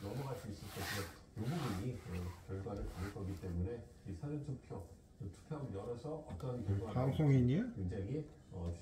넘어갈 수 있을 것이고 이 부분이 결과를 다룰 거기 때문에 이 사전투표 투표함을 열어서 어떤 결과가 방송인이야? 굉장히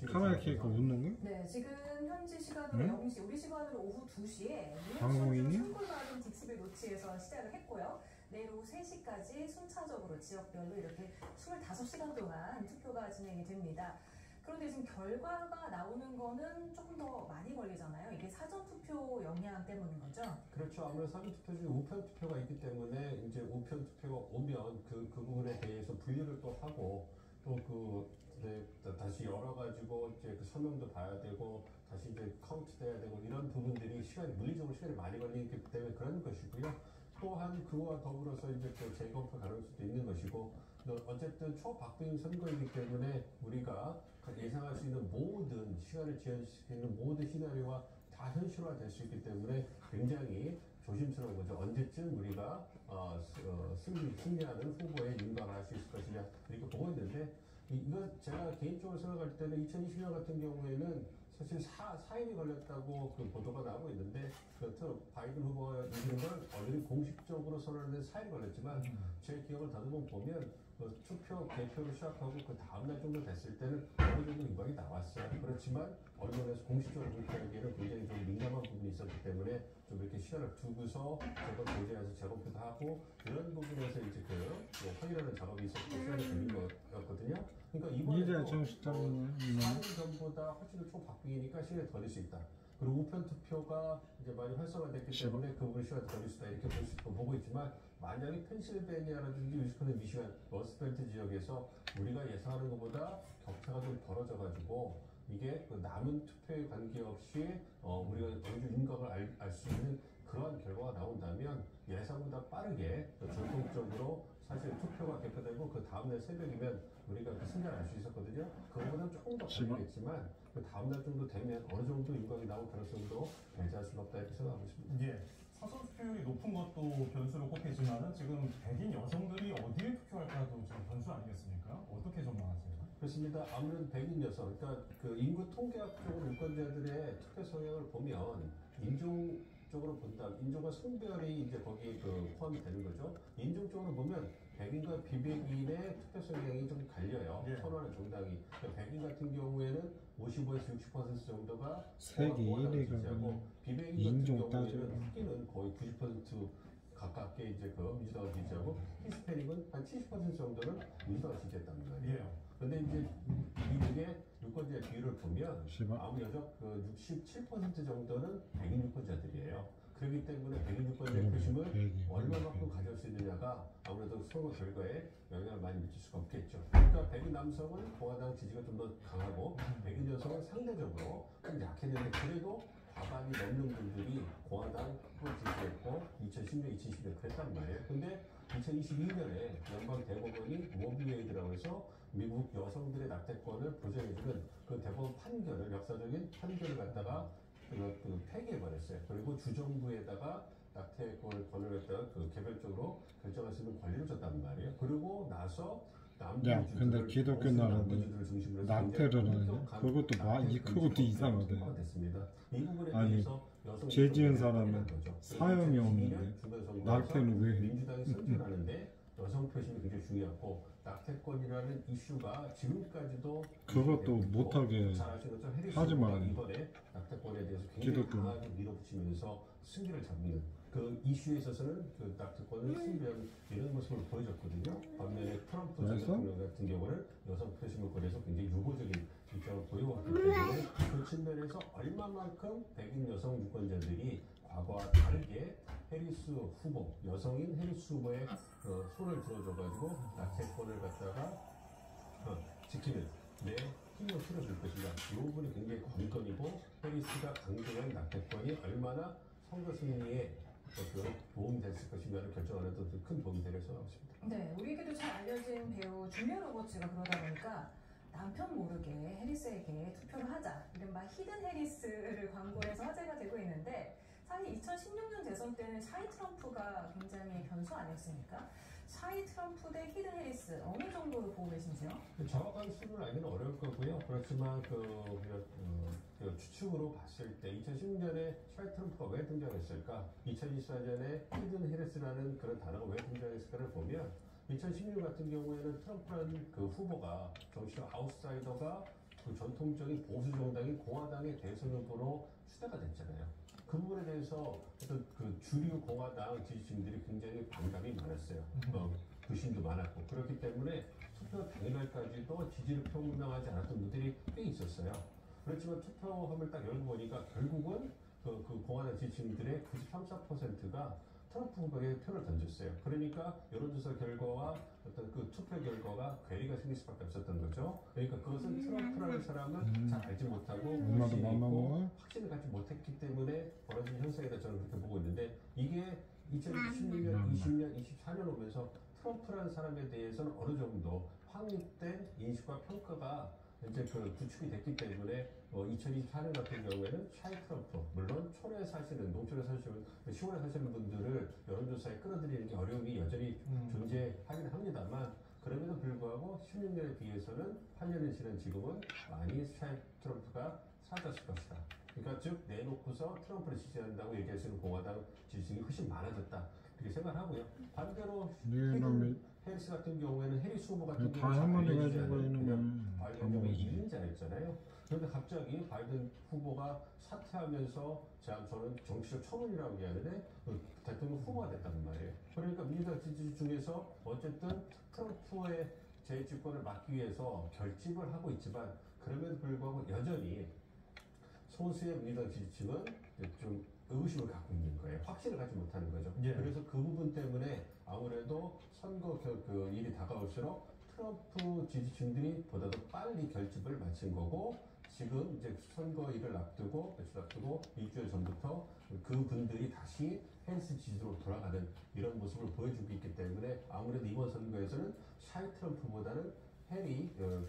카메라 켜고 웃는 거야? 네, 지금 현지 시간으로 응? 0시, 우리 시간으로 오후 2시에 방송인이? 선골마을 딕스빌 노치에서 시작을 했고요. 내일 오후 3시까지 순차적으로 지역별로 이렇게 25시간 동안 투표가 진행이 됩니다. 그런데 지금 결과가 나오는 거는 조금 더 많이 걸리잖아요. 이게 사전투표 영향 때문인 거죠? 그렇죠. 아무래도 사전투표 중에 우편투표가 있기 때문에 이제 우편투표가 오면 그 부분에 대해서 분류를 또 하고 또 다시 열어가지고 이제 그 설명도 봐야 되고 다시 이제 카운트 돼야 되고 이런 부분들이 물리적으로 시간이 많이 걸리기 때문에 그런 것이고요. 또한 그와 더불어서 이제 또 재검표 가능성도 있는 것이고 어쨌든 초박빙 선거이기 때문에 우리가 예상할 수 있는 모든 시간을 지연할 수 있는 모든 시나리오가 다 현실화될 수 있기 때문에 굉장히 조심스러운 거죠. 언제쯤 우리가 승리하는 후보에 윤곽할 수 있을 것이냐 이렇게 보고 있는데 이거 제가 개인적으로 생각할 때는 2020년 같은 경우에는 사실 4일이 걸렸다고 그 보도가 나오고 있는데 바이든 후보가 이기는 건 언론이 공식적으로 선언된 4일이 걸렸지만 제 기억을 다듬어 보면 투표 개표를 시작하고 그 다음날 정도 됐을 때는 어느 정도 윤곽이 나왔어요. 그렇지만 언론에서 공식적으로 공개하기에는 굉장히 좀 민감한 부분이 있었기 때문에 좀 이렇게 시간을 두고서 재검 교재에서 재검표도 하고 이런 부분에서 이제 확인하는 작업이 있었고 시간이 걸린 거였거든요. 그러니까 이번에도 다른 전보다 훨씬 더 초박빙이니까 시간이 더 될 수 있다. 그리고 우편 투표가 이제 많이 활성화됐기 때문에 그 부분 시간이 더 될 수 있다 이렇게 볼 수 있고 보고 있지만 만약에 펜실베니아라든지 위스콘신, 미시간, 러스트벨트 지역에서 우리가 예상하는 것보다 격차가 좀 벌어져가지고 이게 남은 투표에 관계없이 우리가 어느 정도 윤곽을 알 수 있는 그러한 결과가 나온다면 예상보다 빠르게 전통적으로 사실 투표가 개표되고 그 다음날 새벽이면 우리가 그 승자를 알 수 있었거든요. 그거보다는 조금 더 걸리겠지만 그 다음날 정도 되면 어느 정도 윤곽이 나올 가능성도 배제할 수는 없다 이렇게 생각하고 있습니다. 예. 사전투표율이 높은 것도 변수로 꼽히지만은 지금 백인 여성들이 어디에 투표할까도 지금 변수 아니겠습니까? 어떻게 전망하세요? 그렇습니다. 아무래도 백인 여성, 그러니까 그 인구 통계학적으로 유권자들의 투표 성향을 보면 인종적으로 본다면 인종과 성별이 이제 거기에 포함이 되는 거죠. 인종적으로 보면 백인과 비백인의 투표 성향이 좀 갈려요. 예. 선호하는 정당이. 그러니까 백인 같은 경우에는 55에서 60% 정도가 세계 1위가 비백인 인종 같은 경우에는 따지면 흑인은 거의 90% 가깝게 이제 민주당을 지지하고 히스패닉은 한 70% 정도는 민주당을 지지했단 말이에요. 근데 이제 미국의 유권자의 비율을 보면 아무여적 67% 정도는 백인 유권자들이에요. 그렇기 때문에 백인 유권자의 표심을 얼마만큼 가져올 수 있느냐가 아무래도 선거 결과에 영향을 많이 미칠 수가 없겠죠. 그러니까 백인 남성은 공화당 지지가 좀 더 강하고 백인 여성은 상대적으로 좀 약했는데 그래도 과반이 넘는 분들이 공화당 후보 지지했고 2010년, 2011년 그랬단 말이에요. 근데 2022년에 연방 대법원이 로비웨이드라고 해서 미국 여성들의 낙태권을 보장해주는 그 대법원 판결을 역사적인 판결을 갖다가 폐기해버렸어요. 그리고 주정부에다가 낙태권을 권유했다가 개별적으로 결정할 수 있는 권리를 줬단 말이에요. 그리고 나서 근데 기독교 나라인데 낙태를 하냐? 그것도 그것도 이상하대. 아니 죄 지은 사람은 사형이 없는데 낙태는 왜? 민주당이 선전하는데 여성 표심이 굉장히 중요하고 낙태권이라는 이슈가 지금까지도 그것도 못하게 하지 말아요. 이번에 낙태권에 대해서 굉장히 강하게 밀어붙이면서 승기를 잡는 그 이슈에 있어서는 그 낙태권을 승리하는 이런 모습을 보여줬거든요. 반면에 트럼프 전 대통령 같은 경우는 여성 표심을 거래해서 굉장히 유보적인 입장을 보여왔기 때문에 그 측면에서 얼마만큼 백인 여성 유권자들이 과거와 다르게 해리스 후보, 여성인 해리스 후보의 손을 들어줘가지고 낙태권을 갖다가 지키는 힘을 실어줄 것인가. 이 부분이 굉장히 관건이고 해리스가 강조한 낙태권이 얼마나 선거 승리에 도움이 됐을 것인가를 결정하는 데 큰 도움이 되리라고 생각합니다. 네, 우리에게도 잘 알려진 배우 줄리아 로버츠가 그러다 보니까 남편 모르게 해리스에게 투표를 하자, 이른바 히든 해리스를 광고해서 화제가 되고 있는데 사실 2016년 대선 때는 샤이 트럼프가 굉장히 변수 아니었습니까? 샤이 트럼프 대 히든 해리스 어느 정도로 보고 계신지요? 정확한 수를 알기는 어려울 거고요. 그렇지만 그 추측으로 봤을 때 2016년에 샤이 트럼프가 왜 등장했을까? 2024년에 히든 헤리스라는 그런 단어가 왜 등장했을까를 보면 2016년 같은 경우에는 트럼프라는 그 후보가 정치적 아웃사이더가 그 전통적인 보수 정당인 공화당의 대선 후보로 추대가 됐잖아요. 그 부분에 대해서 어떤 그 주류 공화당 지지층들이 굉장히 반감이 많았어요. 불신도 많았고 그렇기 때문에 투표 당일날까지도 지지를 표명하지 않았던 분들이 꽤 있었어요. 그렇지만 투표함을 딱 열고 보니까 결국은 그 공화당 지지층들의 93, 4%가 트럼프 후보에 표를 던졌어요. 그러니까 여론조사 결과와 어떤 그 투표 결과가 괴리가 생길 수밖에 없었던 거죠. 그러니까 그것은 트럼프라는 사람을 잘 알지 못하고 엄마도 불신이 있고 맘먹어. 확신을 갖지 못했기 때문에 벌어진 현상이다 저는 그렇게 보고 있는데 이게 2016년, 20년, 24년 오면서 트럼프라는 사람에 대해서는 어느 정도 확립된 인식과 평가가 이제 그 구축이 됐기 때문에 2024년 같은 경우에는 샤이 트럼프 물론 촌에 사시는 농촌에 사시는 시골에 사시는 분들을 여론조사에 끌어들이는 게 어려움이 여전히 존재하긴 합니다만 그럼에도 불구하고 16년에 비해서는 8년이 지난 지금은 많이 샤이 트럼프가 사라졌을 것이다. 그러니까 즉 내놓고서 트럼프를 지지한다고 얘기하시는 공화당 지지층이 훨씬 많아졌다 이렇게 생각하고요. 반대로 해리스 같은 경우에는 해리스 후보 같은 다 경우는 할머니 가지고 있는 바이든이 1인자였잖아요. 그런데 갑자기 바이든 후보가 사퇴하면서 저는 정치적 처분이라고 얘기하는데 대통령 후보가 됐단 말이에요. 그러니까 민주당 지지 중에서 어쨌든 트럼프의 재집권을 막기 위해서 결집을 하고 있지만 그럼에도 불구하고 여전히 소수의 민주당 지지층은 좀 의구심을 갖고 있는 거예요. 확신을 갖지 못하는 거죠. 예. 그래서 그 부분 때문에 아무래도 선거 그 일이 다가올수록 트럼프 지지층들이 보다도 빨리 결집을 마친 거고 지금 이제 선거일을 앞두고 며칠 앞두고 일주일 전부터 그 분들이 다시 해리스 지지로 돌아가는 이런 모습을 보여주고 있기 때문에 아무래도 이번 선거에서는 샤이 트럼프보다는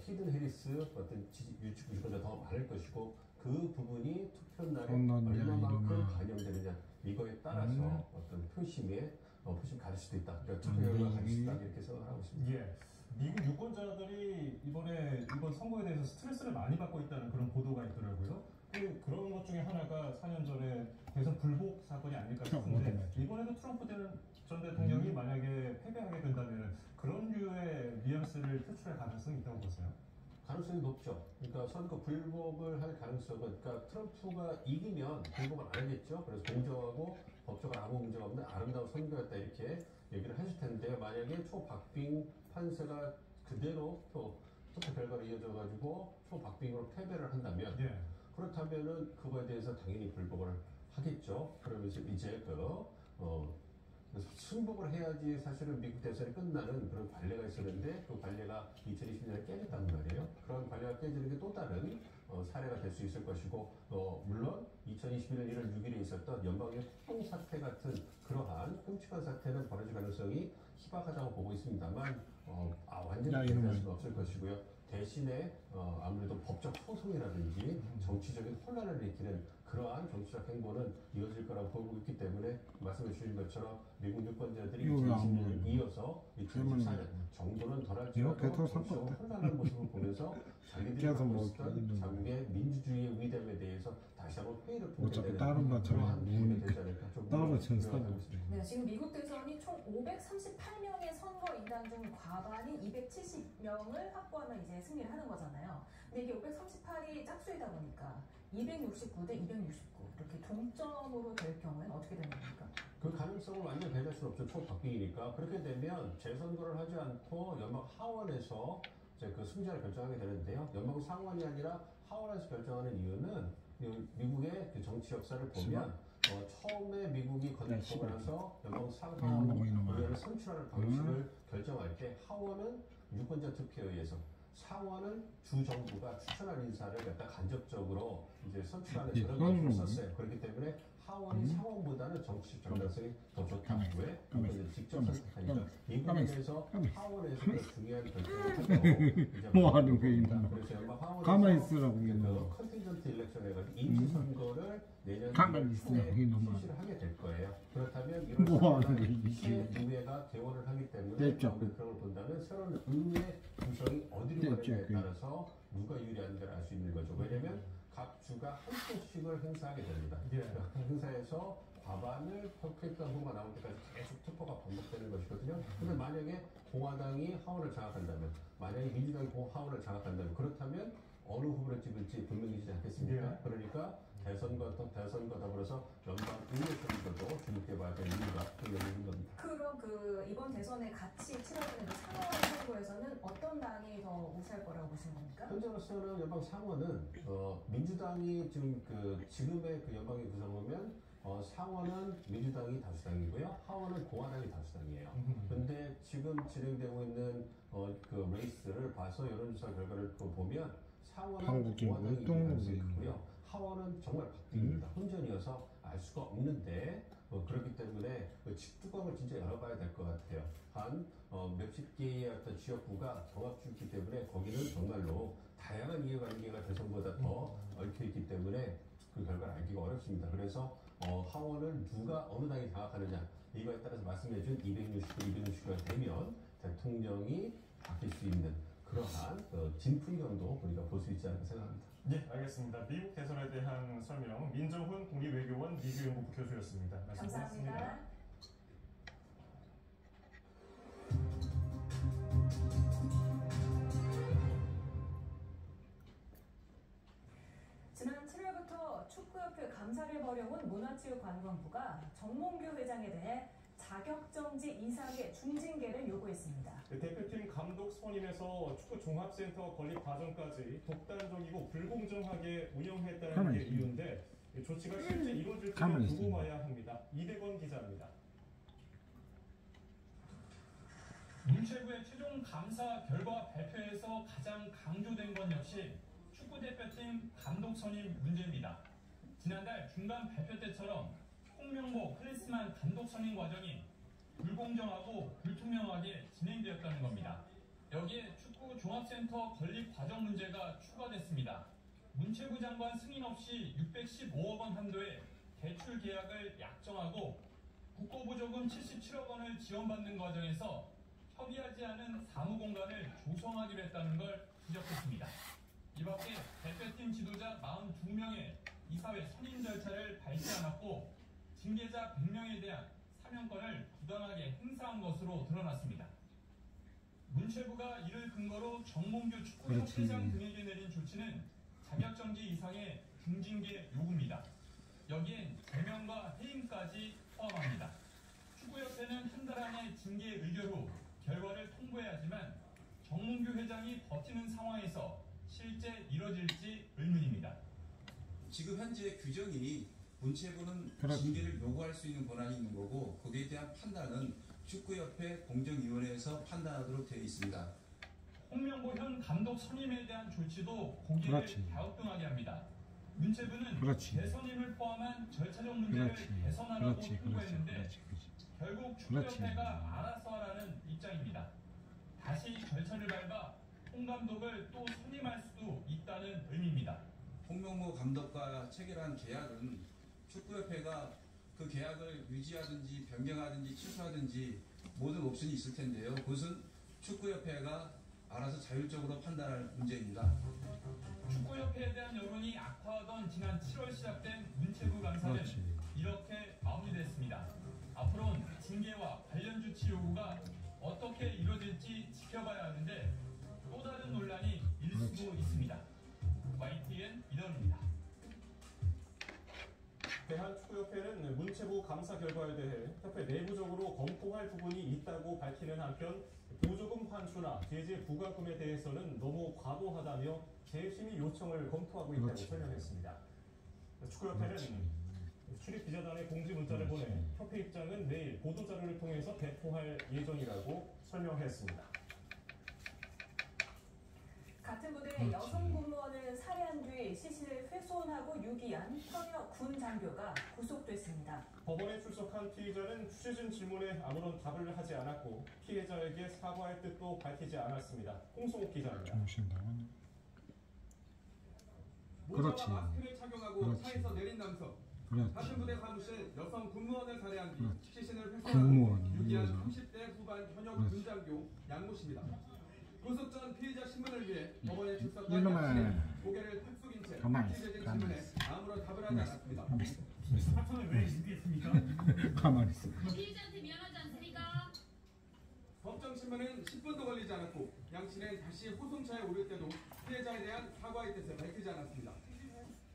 히든 해리스 어떤 유축 유권자 더 많을 것이고 그 부분이 투표날에 얼마만큼 반영되느냐 이거에 따라서 어떤 표심에 표심 가릴 수도 있다. 그러니까 투표 결과가 가릴 수 있다 이렇게 생각을 하고 있습니다. 예. 미국 유권자들이 이번 선거에 대해서 스트레스를 많이 받고 있다는 그런 보도가 있더라고요. 그런 것 중에 하나가 4년 전에 대선 불복 사건이 아닐까 싶은데 이번에도 트럼프 전 대통령이 만약에 패배하게 된다면 그런 류의 뉘앙스를 표출할 가능성이 있다고 보세요? 가능성이 높죠. 그러니까 선거 불복을 할 가능성은 그러니까 트럼프가 이기면 불복을 안 하겠죠. 그래서 공정하고 법적으로 아무 문제가 없는 아름다운 선거였다 이렇게 얘기를 하실 텐데 만약에 초박빙 판세가 그대로 투표 결과로 이어져가지고 초박빙으로 패배를 한다면 예. 그렇다면은 그거에 대해서 당연히 불복을 하겠죠. 그러면서 이제 그래서 승복을 해야지 사실은 미국 대선이 끝나는 그런 관례가 있었는데 그 관례가 2020년에 깨졌단 말이에요. 그런 관례가 깨지는 게 또 다른 사례가 될 수 있을 것이고 물론 2021년 1월 6일에 있었던 연방의 폭동 사태 같은 그러한 끔찍한 사태는 벌어질 가능성이 희박하다고 보고 있습니다만 완전히 대비할 수는 없을 것이고요. 대신에 아무래도 법적 소송이라든지 정치적인 혼란을 일으키는 그러한 정치적 행보는 이어질 거라고 보고 있기 때문에 말씀해 주신 것처럼 미국 유권자들이 2020년을 이어서 2024년 정도는 덜할지라도 정치적으로 혼란한 모습을 보면서 자기들이 갖고 있었던 장기의 민주주의의 위대함에 대해서 다시 한번 회의를 품게 되는 그러한 부분이 되지 않을까 좀 생각하고 있습니다. 네, 지금 미국 대선이 총 538명의 선거인단 중 과반인 270명을 확보하면 이제 승리를 하는 거잖아요. 근데 이게 538이 짝수이다 보니까 269 대 269 이렇게 동점으로 될 경우에는 어떻게 되는 겁니까? 그 가능성을 완전 배제할 수는 없죠. 초박빙이니까. 그렇게 되면 재선거를 하지 않고 연방 하원에서 이제 그 승자를 결정하게 되는데요. 연방 상원이 아니라 하원에서 결정하는 이유는 미국의 그 정치 역사를 보면 처음에 미국이 건국하고 나서 연방 상하원 의회를 선출하는 방식을 결정할 때 하원은 유권자 투표에 의해서 상원은 주 정부가 추천한 인사를 갖다 간접적으로 이제 선출하는 그런 방식을 썼어요. 그렇기 때문에 하원이 상원보다는 정치적 정당성이 더 좋다. 왜? 이제 직접 선택하니까 이 부분에서 하원에서 그 중요한 결정을 하고 뭐 하는 거야 이놈아. 그래서 연방 하원에서 가만히 있으라고 이놈아. 컨틴전트 일렉션 해가지고 임시 선거를 내년 가만히 있으라고 이놈아. 실시를 하게 될 거예요. 그렇다면 뭐 하는 거야 이런 이게. 의회가 개원을 하기 때문에 됐죠. 그런 걸 본다면 새로운 의회 구성이 어디로 가느냐에 따라서 누가 유리한지를 알 수 있는 거죠. 왜냐하면 각 주가 한 표씩을 행사하게 됩니다. 예. 그 행사에서 과반을 퍼펙트한 후보가 나올 때까지 계속 투표가 반복되는 것이거든요. 근데 만약에 공화당이 하원을 장악한다면, 만약에 민주당이 하원을 장악한다면, 그렇다면 어느 후보를 찍을지 분명해지지 않겠습니까? 예. 그러니까 대선과 더불어서 연방 의회 선거도 주목해 봐야 될 이유가 또 여기 있는 겁니다. 그럼 이번 대선에 같이 치러지는 그 상원 선거에서는 어떤 당이 더 우세할 거라고 보시는 겁니까? 현재로서는 연방 상원은 민주당이 지금의 그 연방의 구성을 보면 상원은 민주당이 다수당이고요, 하원은 공화당이 다수당이에요. 근데 지금 진행되고 있는 그 레이스를 봐서 여론조사 결과를 보면 상원은 한국인 공화당이 이길 운동 가능성이 크고요. 하원은 정말 박빙입니다. 혼전이어서 알 수가 없는데 그렇기 때문에 뚜껑을 진짜 열어봐야 될 것 같아요. 한 몇십 개의 어떤 지역구가 경합주이기 때문에 거기는 정말로 다양한 이해관계가 대선보다 더 얽혀있기 때문에 그 결과를 알기가 어렵습니다. 그래서 하원을 누가 어느 당이 장악하느냐 이거에 따라서 말씀해준 260가 되면 대통령이 바뀔 수 있는 그러한 진풍경도 우리가 볼 수 있지 않을까 생각합니다. 네, 알겠습니다. 미국 대선에 대한 설명 민정훈 국립외교원 미주연구부 교수였습니다. 말씀 고맙습니다. 감사합니다. 지난 7월부터 축구협회 감사를 벌여온 문화체육관광부가 정몽규 회장에 대해 자격정지 이상의 중징계를 요구했습니다. 대표팀 감독 선임에서 축구 종합센터 건립 과정까지 독단적이고 불공정하게 운영했다는 게 이유인데 조치가 실제 이루어질지는 두고 봐야 합니다. 이대건 기자입니다. 문체부의 최종 감사 결과 발표에서 가장 강조된 건 역시 축구대표팀 감독 선임 문제입니다. 지난달 중간 발표 때처럼 홍명보 클리스만 감독 선임 과정이 불공정하고 불투명하게 진행되었다는 겁니다. 여기에 축구 종합센터 건립 과정 문제가 추가됐습니다. 문체부 장관 승인 없이 615억 원 한도의 대출 계약을 약정하고 국고보조금 77억 원을 지원받는 과정에서 협의하지 않은 사무공간을 조성하기로 했다는 걸 지적했습니다. 이 밖에 대표팀 지도자 42명의 이사회 선임 절차를 밟지 않았고 징계자 100명에 대한 사면권을 부당하게 행사한 것으로 드러났습니다. 문체부가 이를 근거로 정몽규 축구협회장 등에게 내린 조치는 자격정지 이상의 중징계 요구입니다. 여기엔 제명과 해임까지 포함합니다. 축구협회는 한 달 안에 징계 의결 후 결과를 통보해야 하지만 정몽규 회장이 버티는 상황에서 실제 이뤄질지 의문입니다. 지금 현재 규정이 문체부는 징계를 요구할 수 있는 권한이 있는 거고 거기에 대한 판단은 축구협회 공정위원회에서 판단하도록 되어 있습니다. 홍명보 현 감독 선임에 대한 조치도 고개를 갸우뚱하게 합니다. 문체부는 재선임을 포함한 절차적 문제를 개선하라고 통보했는데 결국 축구협회가 알아서 하라는 입장입니다. 다시 절차를 밟아 홍 감독을 또 선임할 수도 있다는 의미입니다. 홍명보 감독과 체결한 계약은 축구협회가 그 계약을 유지하든지 변경하든지 취소하든지 모든 옵션이 있을 텐데요. 그것은 축구협회가 알아서 자율적으로 판단할 문제입니다. 축구협회에 대한 여론이 악화하던 지난 7월 시작된 문체부 감사는 이렇게 마무리됐습니다. 앞으로는 징계와 관련 조치 요구가 어떻게 이루어질지 지켜봐야 하는데 또 다른 논란이 일 수도 있습니다. YTN 이던입니다. 대한축구협회는 문체부 감사 결과에 대해 협회 내부적으로 검토할 부분이 있다고 밝히는 한편 보조금 환수나 제재 부과금에 대해서는 너무 과도하다며 재심의 요청을 검토하고 있다고 설명했습니다. 축구협회는 출입 기자단에 공지 문자를 보내 협회 입장은 내일 보도자료를 통해서 배포할 예정이라고 설명했습니다. 같은 부대 여성 공무원을 살해한 뒤 시신을 훼손하고 유기한 현역 군 장교가 구속됐습니다. 법원에 출석한 피의자는 취재진 질문에 아무런 답을 하지 않았고 피해자에게 사과할 뜻도 밝히지 않았습니다. 홍성욱 기자입니다. 모자와 마스크를 착용하고 차에서 내린 남성. 같은 부대 사무실 여성 군무원을 살해한 뒤 시신을 훼손하고 유기한 30대 후반 현역 군장교 양모 씨입니다. 구속 전 피의자 신문을 위해 법원에 출석한 양 씨는 고개를 탁 숙인 채 가만히 취재진 있어. 질문에 아무런 답을 하지 않았습니다. 사건을 왜 준비했습니까? 가만히 있어. 피해자한테 미안하지 않습니까? 법정신문은 10분도 걸리지 않았고 양 씨는 다시 호송차에 오를 때도 피해자에 대한 사과의 뜻을 밝히지 않았습니다.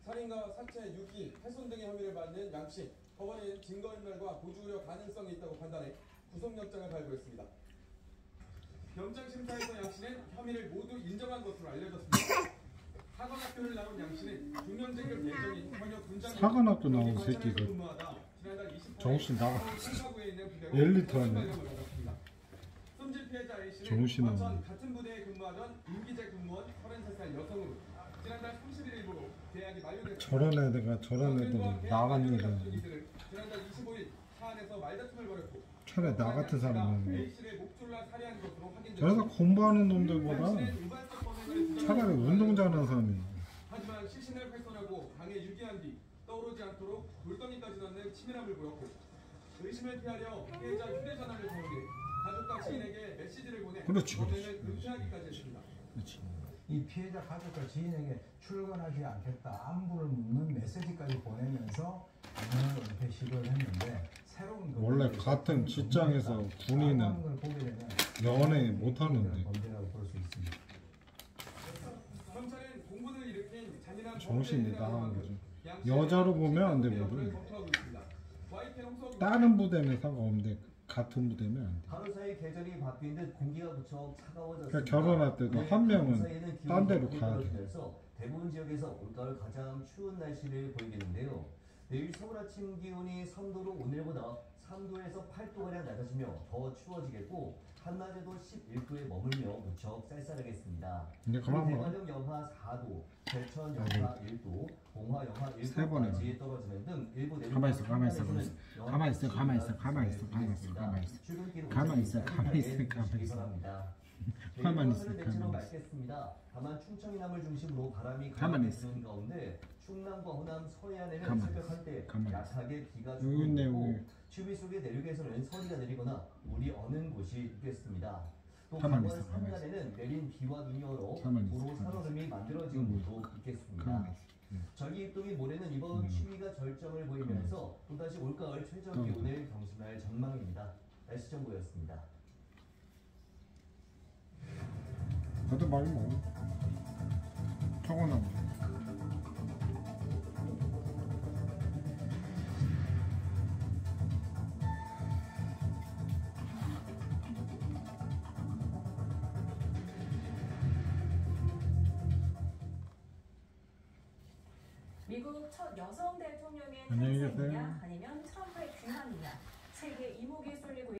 살인과 사체, 유기, 훼손 등의 혐의를 받는 양 씨. 법원은 증거인멸과 보주 우려 가능성이 있다고 판단해 구속영장을 발부했습니다. 영장심사에서 양 씨는 혐의를 모두 인정한 것으로 알려졌습니다. 사관학교를 나온 양 씨는 중형제급 예정인 현역 군장 사관학교 나온 새끼 그 정신 나가. 엘리트 아니야. 숨진 피해자 A 씨는 정신 나가. 과천 같은 부대에 근무하던 임기재 군무원 33살 여성으로 지난달 31일부로 계약이 만료됐습니다. 저런 애들이 나간 일은 지난달 25일 사안에서 말다툼을 벌였고 차라리 나 같은 사람은 A 씨를 목줄라 살해한 것으로 확인됐습니다. 저래서 공부하는 놈들보다 차라리 운동 잘하는 사람이 하지만 시신을 훼손하고 방에 유기한 뒤 떠오르지 않도록 돌덩이까지 넣는 치밀함을 보였고 의심을 피하려 피해자 휴대전화를 사용해 가족과 지인에게 메시지를 보내 그렇지, 범행을 그렇지. 은폐하기까지 했습니다. 그렇지. 이 피해자 가족과 지인에게 출근하지 않겠다 안부를 묻는 메시지까지 보내면서 범행을 은폐 시도를 했는데 새로운 원래 같은 직장에서 군인은 연애 못하는데 범죄라고 볼 수 있습니다. 경찰은 공분을 일으킨 잔인한 정신이 범죄에 나간 대한 거죠. 양 씨의 여자로 보면 안 여부를 되거든. 검토하고 있습니다. YTN 홍석 다른 부대면 상관없는데 같은 부대면 안 돼. 하루 사이 계절이 바뀐 듯 공기가 무척 차가워졌습니다. 그러니까 결혼할 때도 한 명은 딴 데로 가야 돼. 떨어지면서 대부분 지역에서 올가을 가장 추운 날씨를 보이겠는데요. 내일 서울 아침 기온이 3도로 오늘보다 3도에서 8도가량 낮아지며 더 추워지겠고 한낮에도 11도에 머물며 무척 쌀쌀하겠습니다. 근데 그만 뭐 대관령 영하 4도, 대천 영하 1도, 봉화 영하 세 번에 1도까지 떨어지는 등 일부 내륙 가만히 있어, 가만히 있어, 한반도에서는 가만히 있어, 가만히 있어, 가만히 있어, 가만히 있어, 가만히 있어. 가만히 있어, 가만히 있어, 가만히 있어. 가만히 있어, 가만히 있어. 맑겠습니다. 다만 충청이남을 중심으로 바람이 가만히 강하게 있어. 부는 가운데 충남과 호남 서해안에는 가만히 새벽 한때 가만히 약하게 비가 여기 주고 있네, 있고 여기. 추위 속에 내륙에서는 서리가 내리거나 물이 어는 곳이 있겠습니다. 또 가만히 강원 있어, 가만히 있어. 산간에는 내린 비와 눈이 얼어 가만히 있어, 도로 가만히 산얼음이 만들어지는 곳도 있겠습니다. 가만히 전기 입동이 모레는 이번 추위가 절정을 보이면서 또다시 올가을 최저 기온을 경신할 전망입니다. 날씨 정보였습니다. 그것도 많이 먹어. 초고나무. 미국 첫 여성 대통령의 안녕히 계세요. 탄생이냐 아니면 트럼프의 귀환이냐 세계 이목이 쏠리고